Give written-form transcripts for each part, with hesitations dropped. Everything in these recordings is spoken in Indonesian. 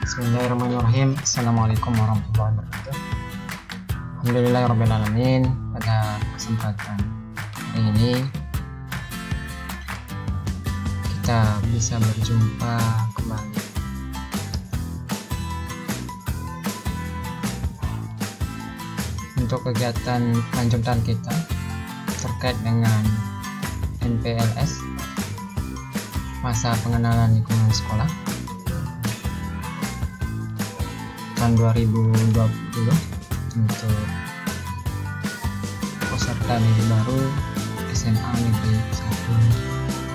Bismillahirrahmanirrahim. Assalamualaikum warahmatullahi wabarakatuh. Alhamdulillahirrahmanirrahim. Pada kesempatan hari ini kita bisa berjumpa kembali untuk kegiatan lanjutan kita terkait dengan MPLS, masa pengenalan lingkungan sekolah tahun 2020 untuk peserta negeri baru SMA Negeri 1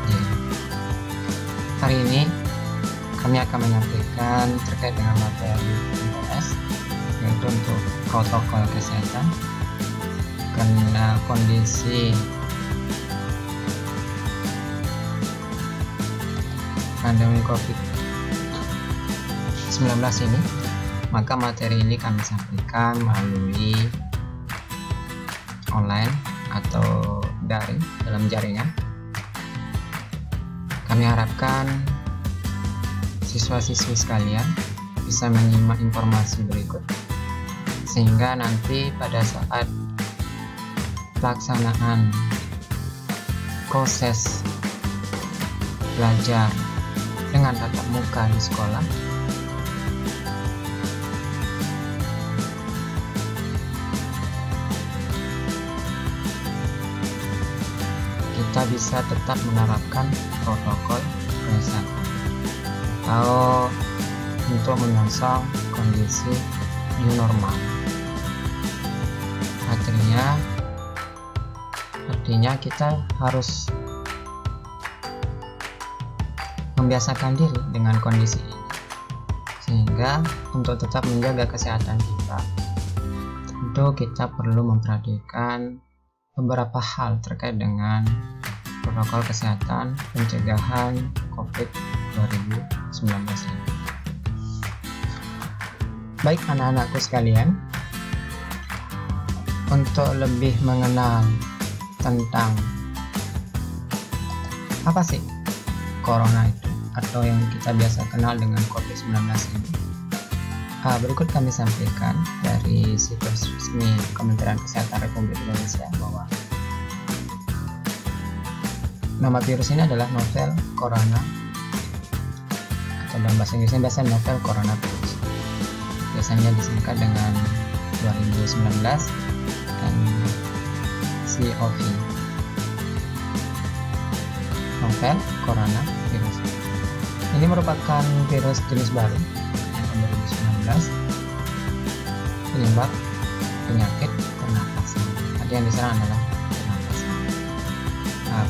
Jaya. Hari ini kami akan menyampaikan terkait dengan materi MPLS, yaitu untuk protokol kesehatan karena kondisi pandemi COVID-19 ini. Maka materi ini kami sampaikan melalui online atau daring dalam jaringan. Kami harapkan siswa-siswi sekalian bisa menyimak informasi berikut, sehingga nanti pada saat pelaksanaan proses belajar dengan tatap muka di sekolah, kita bisa tetap menerapkan protokol kesehatan atau untuk menyongsong kondisi new normal. Artinya kita harus membiasakan diri dengan kondisi ini, sehingga untuk tetap menjaga kesehatan kita, tentu kita perlu memperhatikan beberapa hal terkait dengan protokol kesehatan pencegahan COVID-19 ini. Baik anak-anakku sekalian, untuk lebih mengenal tentang apa sih corona itu, atau yang kita biasa kenal dengan COVID-19 ini, berikut kami sampaikan dari situs resmi Kementerian Kesehatan Republik Indonesia bahwa nama virus ini adalah novel corona, atau dalam bahasa Inggrisnya biasanya novel coronavirus. Biasanya disingkat dengan 2019 NCOV, novel coronavirus. Ini merupakan virus jenis baru tahun 2019 penyebab penyakit pernapasan. Arti yang diserang adalah pernapasan.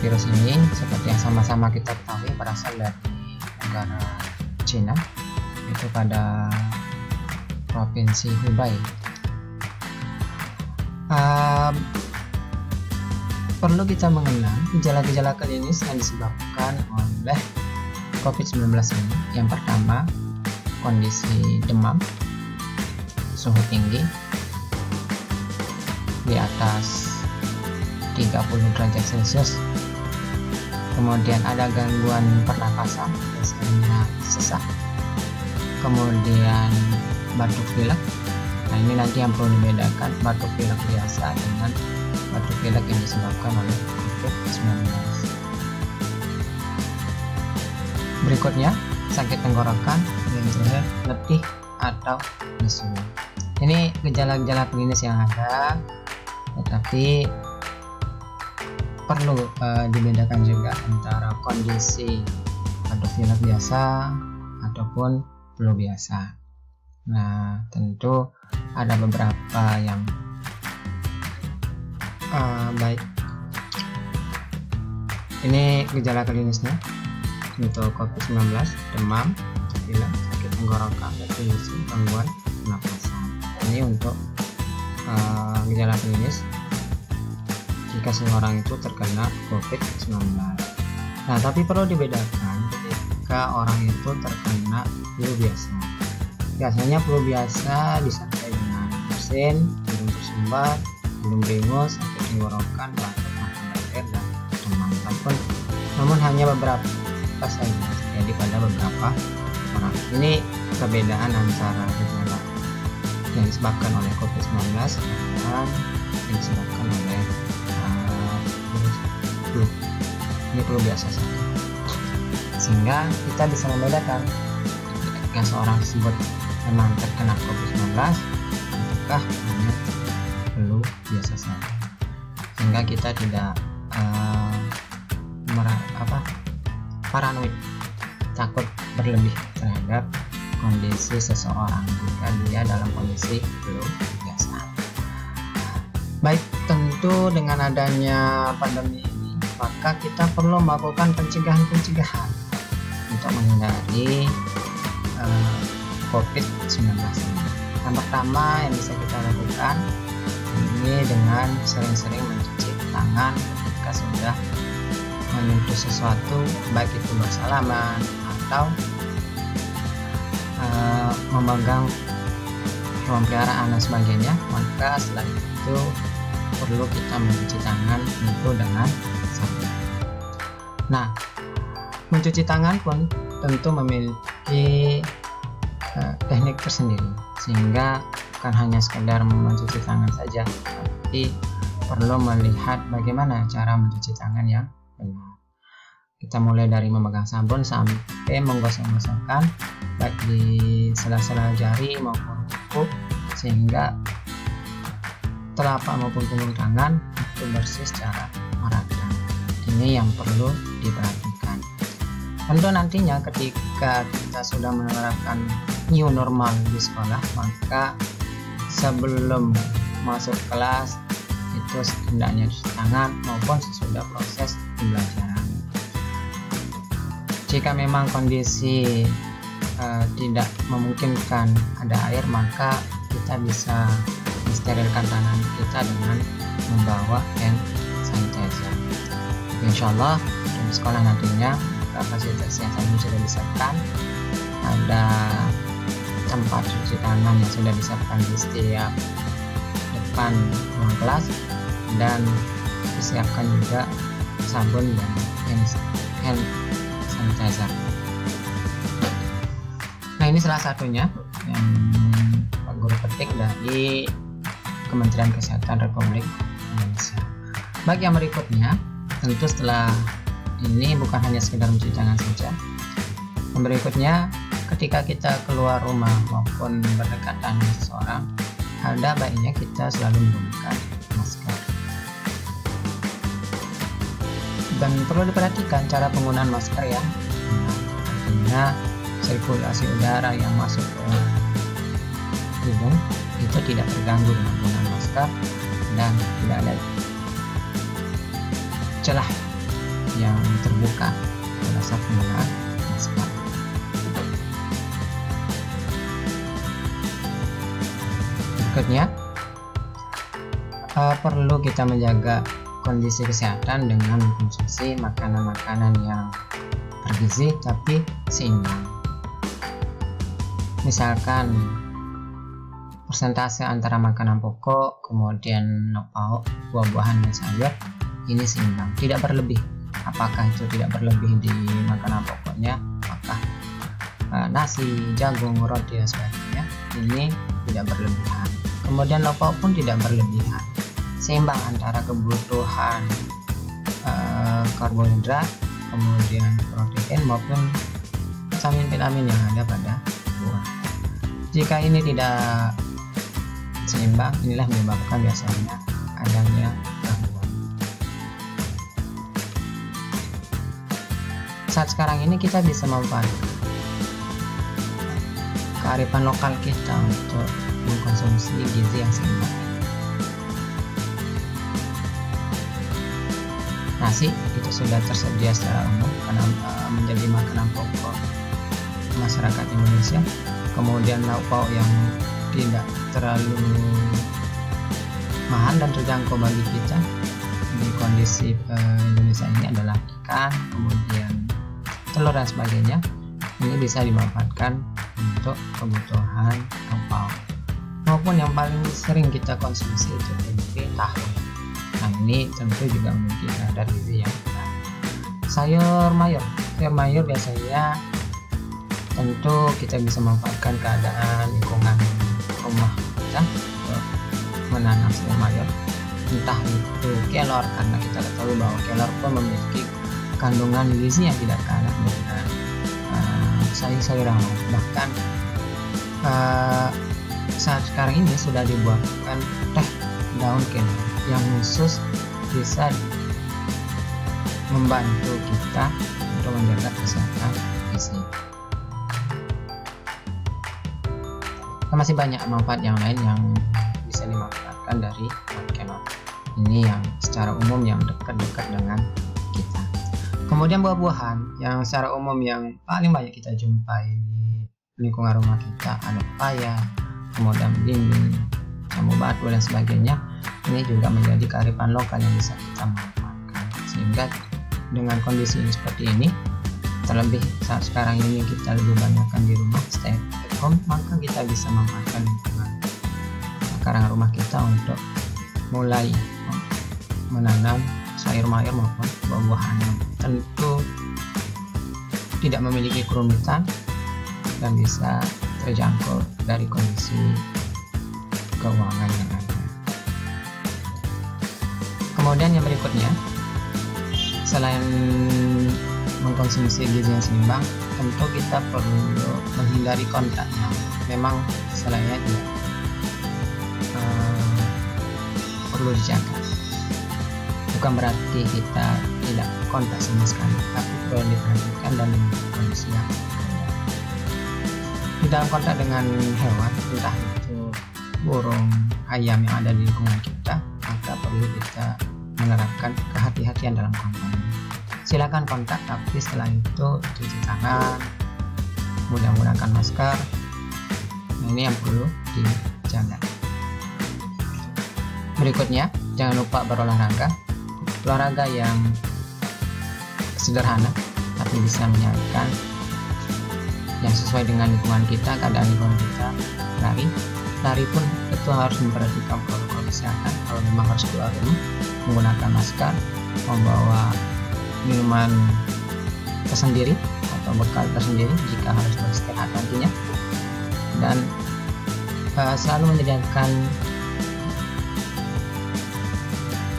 Virus ini seperti yang sama-sama kita ketahui berasal dari negara Cina, itu pada provinsi Hubei. Perlu kita mengenal gejala-gejala klinis yang disebabkan oleh COVID-19 ini. Yang pertama, kondisi demam, suhu tinggi di atas 30 derajat Celcius, kemudian ada gangguan pernapasan, biasanya sesak, kemudian batuk pilek. Nah, ini nanti yang perlu dibedakan batuk pilek biasa dengan batuk pilek yang disebabkan oleh COVID-19. Berikutnya, sakit tenggorokan, dan terakhir letih atau lesu. Ini gejala-gejala klinis yang ada, tetapi perlu dibedakan juga antara kondisi batuk pilek biasa ataupun flu biasa. Nah, tentu ada beberapa yang baik. Ini gejala klinisnya untuk COVID-19: demam, pilek, sakit tenggorokan, letih, lesu, gangguan pernapasan. Ini untuk gejala klinis jika seseorang itu terkena COVID-19. Nah, tapi perlu dibedakan ketika orang itu terkena flu biasa. Biasanya flu biasa disertai dengan bersin, hidung tersumbat, hidung beringus, sakit tenggorokan, batuk, makan air, dan demam. Namun hanya beberapa saja terjadi pada beberapa orang. Ini perbedaan antara gejala yang disebabkan oleh COVID-19 dan yang disebabkan oleh virus flu. Ini flu biasa saja, sehingga kita bisa membedakan ketika seorang tersebut memang terkena COVID-19 ataukah hanya flu biasa saja, sehingga kita tidak paranoid, takut berlebih terhadap kondisi seseorang jika dia dalam kondisi flu biasa. Baik, tentu dengan adanya pandemi ini, maka kita perlu melakukan pencegahan untuk menghindari COVID-19 ini. Yang pertama yang bisa kita lakukan ini dengan sering-sering mencuci tangan ketika sudah menyentuh sesuatu, baik itu bersalaman atau memegang hewan peliharaan dan sebagainya. Maka setelah itu perlu kita mencuci tangan tentu dengan sabun. Nah, mencuci tangan pun tentu memiliki teknik tersendiri, sehingga bukan hanya sekedar mencuci tangan saja, tapi perlu melihat bagaimana cara mencuci tangan yang benar. Kita mulai dari memegang sabun sampai menggosok-gosokkan baik di sela-sela jari maupun kuku, sehingga telapak maupun punggung tangan itu bersih secara merata. Ini yang perlu diperhatikan. Tentu nantinya ketika kita sudah menerapkan new normal di sekolah, maka sebelum masuk kelas itu hendaknya cuci tangan maupun sesudah proses pembelajaran. Jika memang kondisi tidak memungkinkan ada air, maka kita bisa mensterilkan tangan kita dengan membawa hand sanitizer. Insya Allah di sekolah nantinya fasilitas yang tadi sudah disiapkan, ada tempat cuci tangan yang sudah disiapkan di setiap depan ruang kelas, dan disiapkan juga sabun dan hand sanitizer. Nah, ini salah satunya yang Pak Guru petik dari Kementerian Kesehatan Republik Indonesia. Baik, yang berikutnya, tentu setelah ini bukan hanya sekedar mencuci tangan saja. Yang berikutnya, ketika kita keluar rumah maupun berdekatan dengan seseorang, ada baiknya kita selalu menggunakan masker. Dan perlu diperhatikan cara penggunaan masker ya. Artinya sirkulasi udara yang masuk ke hidung itu tidak terganggu dengan penggunaan masker, dan tidak ada celah yang terbuka pada saat penggunaan masker. Berikutnya, perlu kita menjaga kondisi kesehatan dengan mengkonsumsi makanan-makanan yang bergizi tapi seimbang. Misalkan persentase antara makanan pokok, kemudian lauk, buah-buahan dan sayur ini seimbang, tidak berlebih. Apakah itu tidak berlebih di makanan pokoknya, apakah nasi, jagung, roti dan sebagainya, ini tidak berlebihan. Kemudian lauk pun tidak berlebihan, seimbang antara kebutuhan karbohidrat, kemudian protein maupun vitamin yang ada pada buah. Jika ini tidak seimbang, inilah menyebabkan biasanya adanya gangguan. Saat sekarang ini kita bisa memanfaatkan kearifan lokal kita untuk mengkonsumsi gizi yang seimbang. Nasi itu sudah tersedia secara umum karena menjadi makanan pokok masyarakat Indonesia. Kemudian lauk pauk yang tidak terlalu mahal dan terjangkau bagi kita di kondisi Indonesia ini adalah ikan, kemudian telur dan sebagainya. Ini bisa dimanfaatkan untuk kebutuhan lauk pauk. Maupun yang paling sering kita konsumsi itu tempe, tahu. Nah, ini tentu juga memiliki kadar gizi yang besar. Sayur mayur biasanya tentu kita bisa memanfaatkan keadaan lingkungan rumah kita untuk menanam sayur mayur, entah itu kelor, karena kita ketahui bahwa kelor pun memiliki kandungan gizi yang tidak kalah dengan sayur-sayuran lain. Bahkan saat sekarang ini sudah dibuatkan teh daun kelor yang khusus bisa membantu kita untuk menjaga kesehatan gizi. Masih banyak manfaat yang lain yang bisa dimanfaatkan dari kelor ini yang secara umum yang dekat-dekat dengan kita. Kemudian buah-buahan yang secara umum yang paling banyak kita jumpai di lingkungan rumah kita ada pepaya, kemudian belimbing, jambu batu dan sebagainya. Ini juga menjadi kearifan lokal yang bisa kita manfaatkan, sehingga dengan kondisi ini seperti ini, terlebih saat sekarang ini kita lebih banyakkan di rumah stay at home, maka kita bisa memanfaatkan lingkungan karangan rumah kita untuk mulai menanam sayur mayur maupun buah-buahan yang tentu tidak memiliki kerumitan dan bisa terjangkau dari kondisi keuangan yang ada. Kemudian yang berikutnya, selain mengkonsumsi gizi yang seimbang, tentu kita perlu menghindari kontak yang memang selainnya tidak perlu dijaga. Bukan berarti kita tidak kontak sama sekali, tapi perlu diperhatikan dan kondisi yang ada. Di dalam kontak dengan hewan, entah itu burung, ayam yang ada di lingkungan kita, maka perlu kita menerapkan kehati-hatian dalam kontak. Silakan kontak, tapi setelah itu cuci tangan, kemudian menggunakan masker. Nah, ini yang perlu dijaga. Berikutnya, jangan lupa berolahraga. Olahraga yang sederhana tapi bisa menyehatkan, yang sesuai dengan lingkungan kita, keadaan lingkungan kita. Lari pun tentu harus memperhatikan protokol kesehatan. Kalau memang harus keluar rumah, menggunakan masker, membawa minuman tersendiri atau bekal tersendiri jika harus beristirahat nantinya, dan selalu menyediakan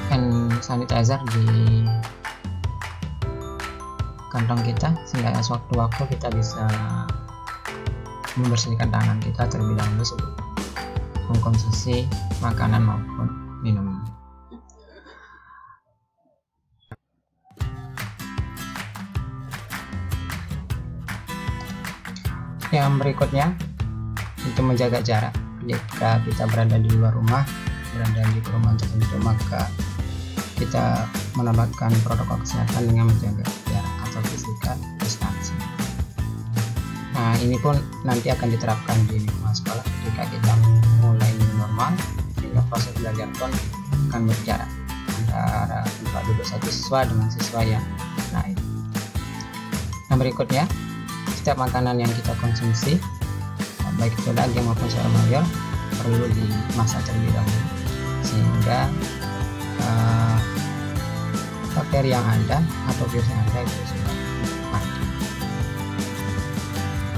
hand sanitizer di kantong kita sehingga sewaktu-waktu kita bisa membersihkan tangan kita terlebih dahulu sebelum mengkonsumsi makanan maupun minuman. Yang berikutnya, untuk menjaga jarak. Jika kita berada di luar rumah, berada di perumahan tertentu, maka kita menambahkan protokol kesehatan dengan menjaga jarak atau physical distancing. Nah, ini pun nanti akan diterapkan di lingkungan sekolah ketika kita mulai normal, sehingga proses belajar pun akan berjarak antara tempat duduk satu siswa dengan siswa yang lain. Nah, berikutnya, setiap makanan yang kita konsumsi, baik itu daging maupun sayur mayur, perlu dimasak terlebih dahulu sehingga bakteri yang ada atau virus yang ada itu sudah mati.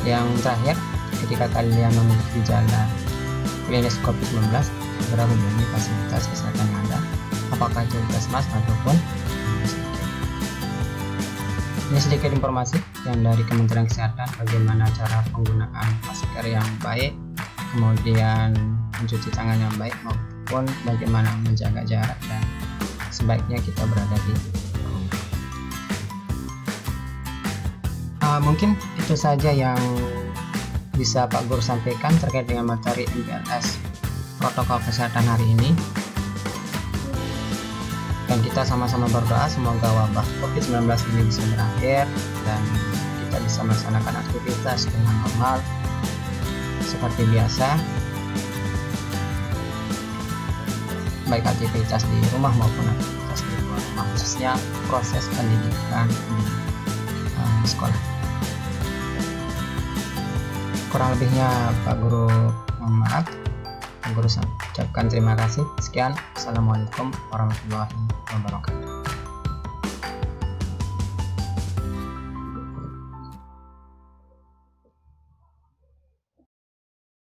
Yang terakhir, ketika kalian memiliki gejala klinis COVID-19, segera hubungi fasilitas kesehatan yang ada, apakah itu puskesmas ataupun rumah sakit. Ini sedikit informasi yang dari Kementerian Kesehatan bagaimana cara penggunaan masker yang baik, kemudian mencuci tangan yang baik, maupun bagaimana menjaga jarak dan sebaiknya kita berada di rumah. Mungkin itu saja yang bisa Pak Guru sampaikan terkait dengan materi MPLS protokol kesehatan hari ini, dan kita sama-sama berdoa semoga wabah COVID-19 ini bisa berakhir dan kita bisa melaksanakan aktivitas dengan normal seperti biasa, baik aktivitas di rumah maupun aktivitas di luar rumah, khususnya proses pendidikan di sekolah. Kurang lebihnya Pak Guru mohon maaf. Pak Guru ucapkan terima kasih. Sekian, assalamualaikum warahmatullahi wabarakatuh.